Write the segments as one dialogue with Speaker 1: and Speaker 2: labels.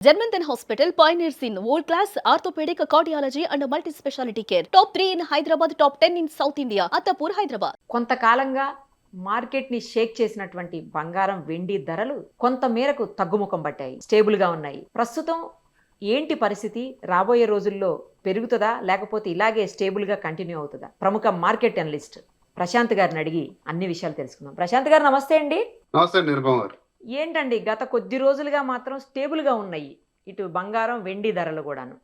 Speaker 1: Germanton Hospital pioneers in world-class orthopedic, cardiology and multi-specialty care. Top 3 in Hyderabad, top 10 in South India. Attapur, Hyderabad.
Speaker 2: కొంతకాలంగా మార్కెట్ని షేక్ చేసినటువంటి బంగారం వెండి ధరలు కొంత మేరకు తగ్గుముఖం పట్టాయి, స్టేబుల్గా ఉన్నాయి. ప్రస్తుతం ఏంటి పరిస్థితి? రాబోయే రోజుల్లో పెరుగుతుందా లేకపోతే ఇలాగే స్టేబుల్గా కంటిన్యూ అవుతుందా? ప్రముఖ మార్కెట్ అనలిస్ట్ ప్రశాంత్ గారిని అడిగి అన్ని విషయాలు తెలుసుకుందాం. ప్రశాంత్ గారు నమస్తే అండి.
Speaker 3: నమస్తే నిర్మల్ గారు.
Speaker 2: ఏంటండి గత కొద్ది రోజులుగా మాత్రం స్టేబుల్గా ఉన్నాయి ఇటు బంగారం వెండి ధరలు కూడాను.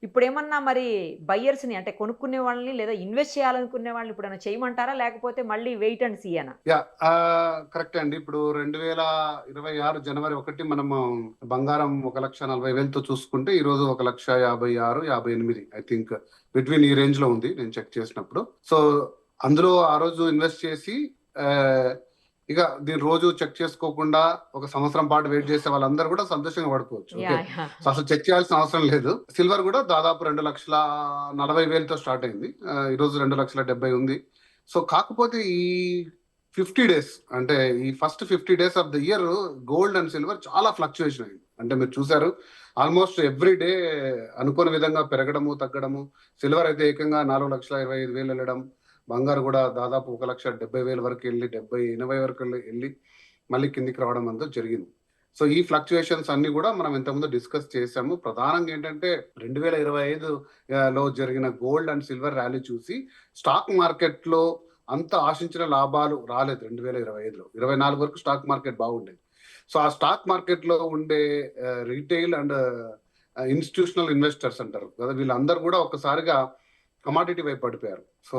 Speaker 2: ఇప్పుడు ఏమన్నా మరి బయ్యర్స్ని అంటే కొనుక్కునే వాళ్ళని లేదా ఇన్వెస్ట్ చేయాలనుకునే వాళ్ళని ఇప్పుడు ఏమైనా చేయమంటారా లేకపోతే మళ్ళీ వెయిట్ అండ్ సీ అనా?
Speaker 3: కరెక్ట్ అండి. ఇప్పుడు 2026 జనవరి 1 మనము బంగారం 1,40,000తో చూసుకుంటే ఈ రోజు 1,56,000, 58 ఐ థింక్ బిట్వీన్ ఈ రేంజ్ లో ఉంది నేను చెక్ చేసినప్పుడు. సో అందులో ఆ రోజు ఇన్వెస్ట్ చేసి ఇక దీని రోజు చెక్ చేసుకోకుండా ఒక సంవత్సరం పాటు వెయిట్ చేసే వాళ్ళందరూ కూడా సంతోషంగా పడుకోవచ్చు. సో అసలు చెక్ చేయాల్సిన అవసరం లేదు. సిల్వర్ కూడా దాదాపు 2,40,000తో స్టార్ట్ అయింది. ఈ రోజు 2,70,000 ఉంది. సో కాకపోతే ఈ 50 days అంటే ఈ first 50 days of the year gold and silver చాలా ఫ్లక్చుయేషన్ అయింది. అంటే మీరు చూసారు ఆల్మోస్ట్ ఎవ్రీ డే అనుకోని విధంగా పెరగడము తగ్గడము. సిల్వర్ అయితే ఏకంగా 4,25,000 వెళ్ళడం, బంగారు కూడా దాదాపు 1,70,000 వరకు వెళ్ళి 70-80 వరకు వెళ్ళి మళ్ళీ కిందికి రావడం అంతా జరిగింది. సో ఈ ఫ్లక్చుయేషన్స్ అన్ని కూడా మనం ఇంతకుముందు డిస్కస్ చేసాము. ప్రధానంగా ఏంటంటే 2025లో జరిగిన గోల్డ్ అండ్ సిల్వర్ ర్యాలీ చూసి స్టాక్ మార్కెట్ లో అంత ఆశించిన లాభాలు రాలేదు. 2025లో 24 వరకు స్టాక్ మార్కెట్ బాగుండేది. సో ఆ స్టాక్ మార్కెట్ లో ఉండే రీటైల్ అండ్ ఇన్స్టిట్యూషనల్ ఇన్వెస్టర్స్ అంటారు కదా, వీళ్ళందరూ కూడా ఒక్కసారిగా కమాడిటీ వైపు పడిపోయారు. సో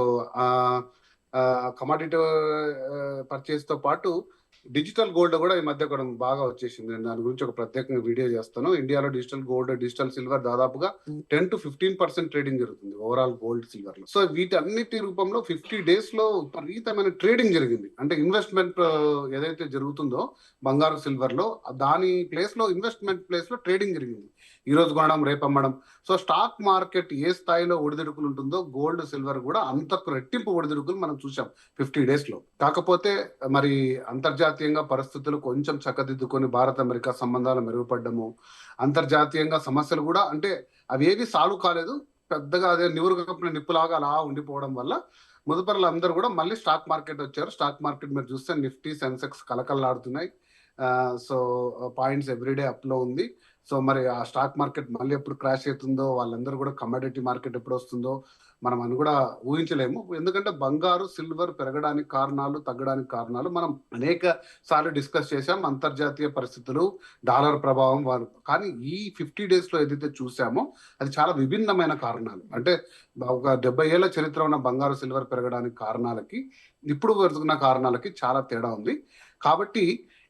Speaker 3: కమాడిటీ పర్చేస్ తో పాటు డిజిటల్ గోల్డ్ కూడా ఈ మధ్య కూడా బాగా వచ్చేసింది. నేను దాని గురించి ఒక ప్రత్యేకంగా వీడియో చేస్తాను. ఇండియాలో డిజిటల్ గోల్డ్, డిజిటల్ సిల్వర్ దాదాపుగా 10-15% ట్రేడింగ్ జరుగుతుంది ఓవరాల్ గోల్డ్ సిల్వర్ లో. సో వీటన్నిటి రూపంలో 50 days లో విపరీతమైన ట్రేడింగ్ జరిగింది. అంటే ఇన్వెస్ట్మెంట్ ఏదైతే జరుగుతుందో బంగారు సిల్వర్ లో దాని ప్లేస్ లో ఇన్వెస్ట్మెంట్ ప్లేస్ లో ట్రేడింగ్ జరిగింది. ఈ రోజు కొనడం రేపు అమ్మడం. సో స్టాక్ మార్కెట్ ఏ స్థాయిలో ఒడిదుడుకులు ఉంటుందో గోల్డ్ సిల్వర్ కూడా అంతకు రెట్టింపు ఒడిదుడుకులు మనం చూసాం 50 days లో. కాకపోతే మరి అంతర్జాతీయంగా పరిస్థితులు కొంచెం చక్కదిద్దుకొని భారత్ అమెరికా సంబంధాలు మెరుగుపడ్డము, అంతర్జాతీయంగా సమస్యలు కూడా అంటే అవి ఏవి సాల్వ్ కాలేదు, పెద్దగా అదే నివురుగప్పిన నిప్పులాగా అలా ఉండిపోవడం వల్ల ముదుపరులు అందరూ కూడా మళ్ళీ స్టాక్ మార్కెట్ వచ్చారు. స్టాక్ మార్కెట్ మీరు చూస్తే నిఫ్టీ, సెన్సెక్స్ కలకల్లాడుతున్నాయి. సో పాయింట్స్ ఎవ్రీడే అప్ లో ఉంది. సో మరి ఆ స్టాక్ మార్కెట్ మళ్ళీ ఎప్పుడు క్రాష్ అవుతుందో, వాళ్ళందరూ కూడా కమోడిటీ మార్కెట్ ఎప్పుడు వస్తుందో మనం అని కూడా ఊహించలేము. ఎందుకంటే బంగారు సిల్వర్ పెరగడానికి కారణాలు, తగ్గడానికి కారణాలు మనం అనేక సార్లు డిస్కస్ చేసాం. అంతర్జాతీయ పరిస్థితులు, డాలర్ ప్రభావం కానీ ఈ 50 days లో ఏదైతే చూసామో అది చాలా విభిన్నమైన కారణాలు. అంటే ఒక 70 ఏళ్ల చరిత్ర ఉన్న బంగారు సిల్వర్ పెరగడానికి కారణాలకి ఇప్పుడు పెరుగుతున్న కారణాలకి చాలా తేడా ఉంది. కాబట్టి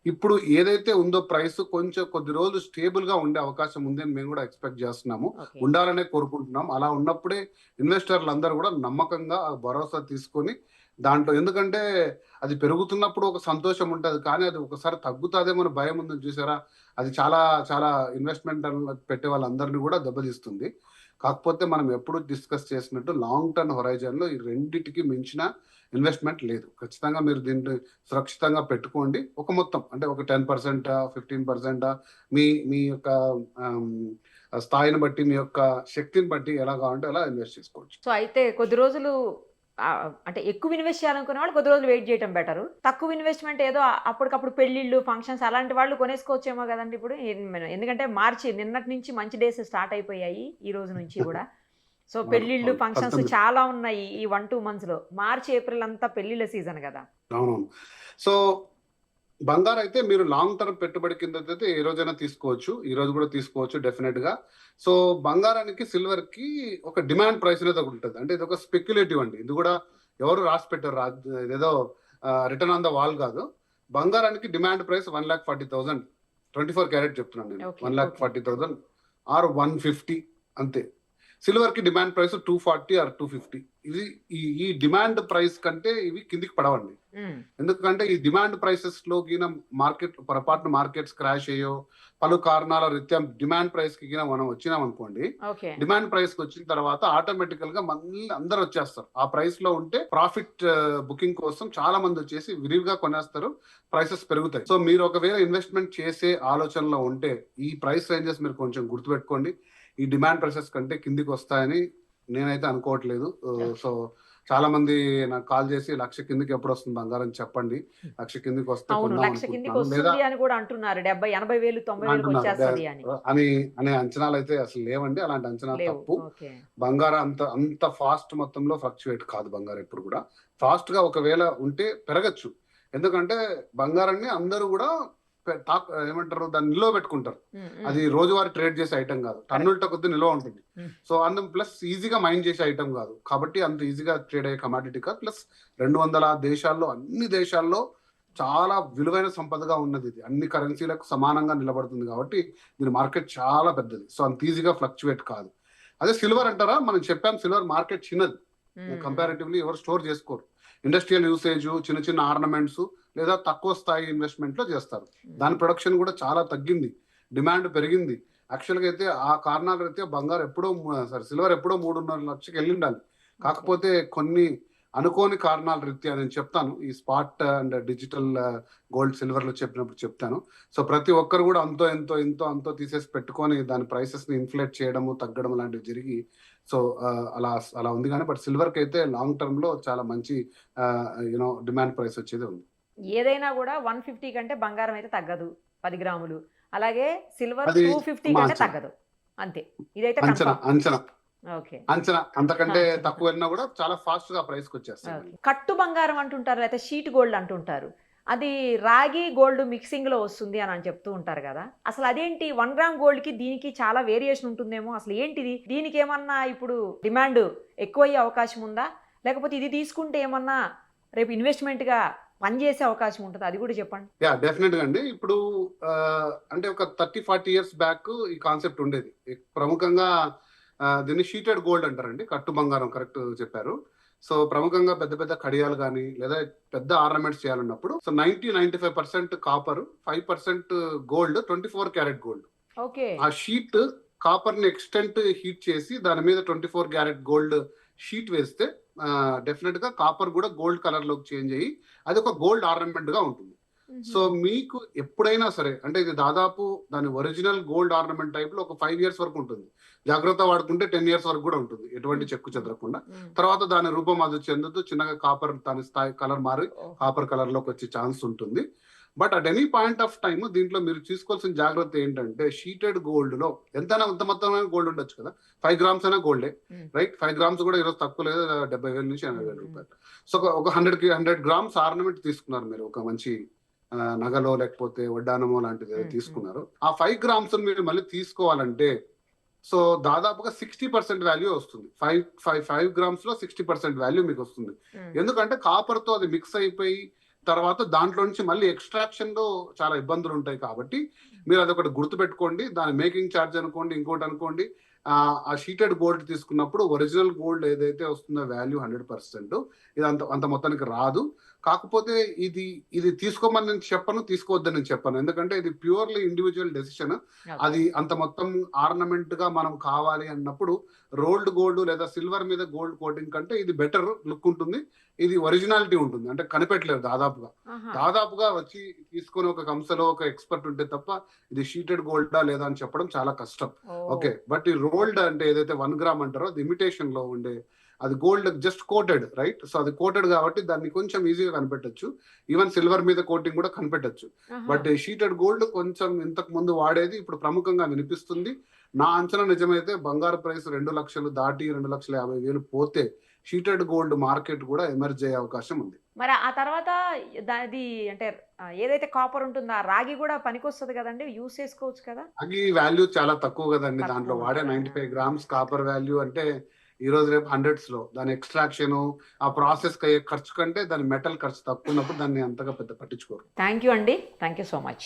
Speaker 3: ఇప్పుడు ఏదైతే ఉందో ప్రైస్ కొంచెం కొద్ది రోజులు స్టేబుల్ గా ఉండే అవకాశం ఉంది అని మేము కూడా ఎక్స్పెక్ట్ చేస్తున్నాము, ఉండాలనే కోరుకుంటున్నాం. అలా ఉన్నప్పుడే ఇన్వెస్టర్లు అందరూ కూడా నమ్మకంగా భరోసా తీసుకొని దాంట్లో, ఎందుకంటే అది పెరుగుతున్నప్పుడు ఒక సంతోషం ఉంటుంది కానీ అది ఒకసారి తగ్గుతుందేమో భయం ఉందని చూసారా, అది చాలా చాలా ఇన్వెస్ట్మెంట్ పెట్టే వాళ్ళందరినీ కూడా దెబ్బతీస్తుంది. కాకపోతే మనం ఎప్పుడు డిస్కస్ చేసినట్టు లాంగ్ టర్మ్ హొరైజన్ లో ఈ రెండింటికి మించిన ఇన్వెస్ట్మెంట్ లేదు. ఖచ్చితంగా మీరు దీన్ని సురక్షితంగా పెట్టుకోండి. ఒక మొత్తం అంటే ఒక 10%, 15% మీ మీ యొక్క స్థాయిని బట్టి, మీ యొక్క శక్తిని బట్టి ఎలా కావాలంటే అలా ఇన్వెస్ట్ చేసుకోవచ్చు.
Speaker 2: సో అయితే కొద్ది రోజులు అంటే ఎక్కువ ఇన్వెస్ట్ చేయాలనుకునే వాళ్ళు కొద్ది రోజులు వెయిట్ చేయడం బెటర్. తక్కువ ఇన్వెస్ట్మెంట్ ఏదో అప్పటికప్పుడు పెళ్లిళ్ళు, ఫంక్షన్స్ అలాంటి వాళ్ళు కొనేసుకోవచ్చేమో కదండి ఇప్పుడు. ఎందుకంటే మార్చి నిన్నటి నుంచి మంచి డేస్ స్టార్ట్ అయిపోయాయి, ఈ రోజు నుంచి కూడా. సో పెళ్లిళ్ళు, ఫంక్షన్స్ చాలా ఉన్నాయి ఈ 1-2 months లో. మార్చి, ఏప్రిల్ అంతా పెళ్లిళ్ళ సీజన్ కదా.
Speaker 3: అవునవును. సో బంగారు అయితే మీరు లాంగ్ టర్మ్ పెట్టుబడి కింద అయితే ఏ రోజైనా తీసుకోవచ్చు, ఈ రోజు కూడా తీసుకోవచ్చు డెఫినెట్ గా. సో బంగారానికి, సిల్వర్ కి ఒక డిమాండ్ ప్రైస్ అనేది ఒకటి ఉంటుంది. అంటే ఇది ఒక స్పెక్యులేటివ్ అండి. ఇది కూడా ఎవరు రాసి పెట్టారు, ఏదో రిటర్న్ ఆన్ ద వాల్ కాదు. బంగారానికి డిమాండ్ ప్రైస్ 1,40,000, 24 క్యారెట్ చెప్తున్నాను నేను. 1,40,000 ఆర్ 150 అంతే. సిల్వర్ కి డిమాండ్ ప్రైస్ 240 ఆర్ 250. ఇది ఈ డిమాండ్ ప్రైస్ కంటే ఇవి కిందికి పడవండి. ఎందుకంటే ఈ డిమాండ్ ప్రైసెస్ లో గిన మార్కెట్ పొరపాటున మార్కెట్స్ క్రాష్ అయ్యో పలు కారణాల రీత్యా డిమాండ్ ప్రైస్ కి గిన మనం వచ్చినాం అనుకోండి,
Speaker 2: ఓకే
Speaker 3: డిమాండ్ ప్రైస్ కి వచ్చిన తర్వాత ఆటోమేటికల్ గా మళ్ళీ అందరు వచ్చేస్తారు. ఆ ప్రైస్ లో ఉంటే ప్రాఫిట్ బుకింగ్ కోసం చాలా మంది వచ్చేసి విరివిగా కొనేస్తారు, ప్రైసెస్ పెరుగుతాయి. సో మీరు ఒకవేళ ఇన్వెస్ట్మెంట్ చేసే ఆలోచనలో ఉంటే ఈ ప్రైస్ రేంజెస్ మీరు కొంచెం గుర్తుపెట్టుకోండి. ఈ డిమాండ్ ప్రైసెస్ కంటే కిందికి వస్తాయని నేనైతే అనుకోవట్లేదు. సో చాలా మంది నాకు కాల్ చేసి 1,00,000 కిందికి ఎప్పుడు వస్తుంది బంగారం చెప్పండి, 1,00,000 కిందికి వస్తే
Speaker 2: అవును,
Speaker 3: కొందాం
Speaker 2: 1,00,000 కిందికి
Speaker 3: అనుకుంటున్నాను లేదా
Speaker 2: వస్తుంది అని కూడా అంటున్నారు. 70,000, 80,000, 90,000 వచ్చేస్తుంది అని
Speaker 3: అనే అంచనాలు అయితే అసలు లేవండి. అలాంటి అంచనాలు
Speaker 2: లేవు.
Speaker 3: తప్పు.
Speaker 2: ఓకే
Speaker 3: బంగారం అంత ఫాస్ట్ మొత్తంలో ఫ్లక్చువేట్ కాదు. బంగారం ఎప్పుడు కూడా ఫాస్ట్ గా ఒకవేళ ఉంటే పెరగచ్చు. ఎందుకంటే బంగారాన్ని అందరూ కూడా ఏమంటారు దాన్ని నిల్వ పెట్టుకుంటారు. అది రోజువారీ ట్రేడ్ చేసే ఐటమ్ కాదు, టన్నులతో కొద్ది నిల్వ ఉంటుంది. సో అందులో ప్లస్ ఈజీగా మైండ్ చేసే ఐటమ్ కాదు కాబట్టి అంత ఈజీగా ట్రేడ్ అయ్యే కమాడిటీ కాదు. ప్లస్ 200 దేశాల్లో అన్ని దేశాల్లో చాలా విలువైన సంపదగా ఉన్నది. ఇది అన్ని కరెన్సీలకు సమానంగా నిలబడుతుంది కాబట్టి దీని మార్కెట్ చాలా పెద్దది. సో అంత ఈజీగా ఫ్లక్చువేట్ కాదు. అదే సిల్వర్ అంటారా, మనం చెప్పాం సిల్వర్ మార్కెట్ చిన్నది, కంపారిటివ్లీ ఎవరు స్టోర్ చేసుకోరు. ఇండస్ట్రియల్ యూసేజ్, చిన్న చిన్న ఆర్నమెంట్స్ లేదా తక్కువ స్థాయి ఇన్వెస్ట్మెంట్ లో చేస్తారు. దాని ప్రొడక్షన్ కూడా చాలా తగ్గింది, డిమాండ్ పెరిగింది. యాక్చువల్ గా అయితే ఆ కారణాల రీత్యా బంగారు ఎప్పుడో సిల్వర్ ఎప్పుడో 3.5 లక్షకి వెళ్ళి ఉండాలి. కాకపోతే కొన్ని అనుకోని కారణాల రీత్యా నేను చెప్తాను, ఈ spot and digital gold silver లో చెప్పినప్పుడు చెప్తాను. సో ప్రతి ఒక్కరు కూడా అంతో తీసేసి పెట్టుకొని దాని ప్రైసెస్ ని ఇన్ఫ్లేట్ చేయడము తగ్గడం లాంటివి జరిగి సో అలా ఉంది. కానీ బట్ సిల్వర్ కి అయితే లాంగ్ టర్మ్ లో చాలా మంచి డిమాండ్ ప్రైస్ వచ్చేది ఉంది.
Speaker 2: ఏదైనా కూడా 150 కంటే బంగారం అయితే తగ్గదు 10 గ్రాములు, అలాగే సిల్వర్
Speaker 3: అది
Speaker 2: 250 కంటే తగ్గదు, అంతే. ఇదైతే ఓకే
Speaker 3: అంచనా అంతకంటే తక్కువ వెళ్ళినా కూడా చాలా ఫాస్ట్ గా ప్రైస్ కి వచ్చేస్తాయి.
Speaker 2: కట్టు బంగారం అంటుంటారు, లేకపోతే షీట్ గోల్డ్ అంటుంటారు. అది రాగి గోల్డ్ మిక్సింగ్ లో వస్తుంది అని చెప్తూ ఉంటారు కదా. అసలు అదేంటి 1 గ్రామ్ గోల్డ్ కి దీనికి చాలా వేరియేషన్ ఉంటుందేమో, అసలు ఏంటిది? దీనికి ఏమన్నా ఇప్పుడు డిమాండ్ ఎక్కువయ్యే అవకాశం ఉందా, లేకపోతే ఇది తీసుకుంటే ఏమన్నా రేపు ఇన్వెస్ట్మెంట్ గా పనిచేసే అవకాశం ఉంటుంది? అది కూడా చెప్పండి.
Speaker 3: యా డెఫినెట్ గా అండి. ఇప్పుడు అంటే ఒక 30-40 ఇయర్స్ బ్యాక్ ఈ కాన్సెప్ట్ ఉండేది. ప్రముఖంగా దీన్ని షీటెడ్ గోల్డ్ అంటారండి, కట్టు బంగారం, కరెక్ట్ చెప్పారు. సో ప్రముఖంగా పెద్ద పెద్ద కడియాలు కానీ లేదా పెద్ద ఆర్నమెంట్స్ చేయాలన్నప్పుడు so 90-95% copper, 5% gold, 24 carat gold.
Speaker 2: Okay
Speaker 3: ఆ షీట్ కాపర్ ని ఎక్స్టెంట్ హీట్ చేసి దాని మీద 24 క్యారెట్ గోల్డ్ షీట్ వేస్తే డెఫినెట్ గా కాపర్ కూడా గోల్డ్ కలర్ లోకి చేంజ్ అయ్యి అది ఒక గోల్డ్ ఆర్నమెంట్ గా ఉంటుంది. సో మీకు ఎప్పుడైనా సరే అంటే ఇది దాదాపు దాని ఒరిజినల్ గోల్డ్ ఆర్నమెంట్ టైప్ లో ఒక 5 ఇయర్స్ వరకు ఉంటుంది. జాగ్రత్త వాడుకుంటే 10 ఇయర్స్ వరకు కూడా ఉంటుంది, ఎటువంటి చెక్కు చెదరకుండా. తర్వాత దాని రూపం అది చెందుతూ చిన్నగా కాపర్ దాని స్థాయి కలర్ మారి కాపర్ కలర్ లోకి వచ్చే ఛాన్స్ ఉంటుంది. But at any point of time దీంట్లో మీరు తీసుకోవాల్సిన జాగ్రత్త ఏంటంటే షీటెడ్ గోల్డ్ లో ఎంతైనా ఎంత మొత్తం గోల్డ్ ఉండొచ్చు కదా, 5 గ్రామ్స్ అయినా గోల్డే, రైట్? 5 గ్రామ్స్ కూడా ఈరోజు తక్కువ లేదు, 70,000 నుంచి 80,000 రూపాయలు. సో ఒక 100 గ్రామ్స్ ఆర్నమెంట్ తీసుకున్నారు మీరు, ఒక మంచి నగలో లేకపోతే వడ్డానమో లాంటిది తీసుకున్నారు. ఆ 5 గ్రామ్స్ మీరు మళ్ళీ తీసుకోవాలంటే సో దాదాపుగా 60% వాల్యూ వస్తుంది. 5 గ్రామ్స్ లో 60% వాల్యూ మీకు వస్తుంది. ఎందుకంటే కాపర్ తో అది మిక్స్ అయిపోయి తర్వాత దాంట్లో నుంచి మళ్ళీ ఎక్స్ట్రాక్షన్ లో చాలా ఇబ్బందులు ఉంటాయి. కాబట్టి మీరు అదొకటి గుర్తుపెట్టుకోండి. దాని మేకింగ్ ఛార్జ్ అనుకోండి, ఇంకోటి అనుకోండి. ఆ షీటెడ్ గోల్డ్ తీసుకున్నప్పుడు ఒరిజినల్ గోల్డ్ ఏదైతే వస్తుందో వాల్యూ 100%, ఇది అంత మొత్తానికి రాదు. కాకపోతే ఇది తీసుకోమని నేను చెప్పను, తీసుకోవద్దని నేను చెప్పను. ఎందుకంటే ఇది ప్యూర్లీ ఇండివిజువల్ డెసిషన్. అది అంత మొత్తం ఆర్నమెంట్ గా మనం కావాలి అన్నప్పుడు రోల్డ్ గోల్డ్ లేదా సిల్వర్ మీద గోల్డ్ కోటింగ్ కంటే ఇది బెటర్ లుక్ ఉంటుంది, ఇది ఒరిజినాలిటీ ఉంటుంది. అంటే కనిపెట్టలేదు దాదాపుగా వచ్చి తీసుకొని ఒక కంసలో ఒక ఎక్స్పర్ట్ ఉంటే తప్ప ఇది షీటెడ్ గోల్డా లేదా అని చెప్పడం చాలా కష్టం. ఓకే, బట్ ఈ రోల్డ్ అంటే ఏదైతే 1 గ్రామ్ అంటారో అది ఇమిటేషన్ లో ఉండే, అది gold just coated, right? So అది కోటెడ్ కాబట్టి దాన్ని కొంచెం ఈజీగా కనిపెట్టచ్చు. ఈవెన్ సిల్వర్ మీద కోటింగ్ కూడా కనిపెట్టచ్చు. బట్ షీటెడ్ గోల్డ్ కొంచెం ఇంతకు ముందు వాడేది ఇప్పుడు ప్రముఖంగా వినిపిస్తుంది. నా అంచనా నిజమైతే బంగారు ప్రైస్ 2 లక్షలు దాటి 2,50,000 పోతే షీటెడ్ గోల్డ్ మార్కెట్ కూడా ఎమర్జ్ అయ్యే అవకాశం ఉంది.
Speaker 2: మరి ఆ తర్వాత దాది అంటే ఏదైతే కాపర్ ఉంటుందో ఆ రాగి కూడా పనికొస్తుంది కదండి, యూస్ చేసుకోవచ్చు కదా?
Speaker 3: రాగి వాల్యూ చాలా తక్కువ కదండి. దాంట్లో వాడే 95 గ్రామ్స్ కాపర్ వాల్యూ అంటే ఈ రోజు రేపు 100s లో. దాని ఎక్స్ట్రాక్షన్ ఆ ప్రాసెస్ అయ్యే ఖర్చు కంటే దాని మెటల్ ఖర్చు తక్కువ ఉన్నప్పుడు దాన్ని అంతగా పెద్ద పట్టించుకోరు.
Speaker 2: థ్యాంక్ యూ అండి, థ్యాంక్ యూ సో మచ్.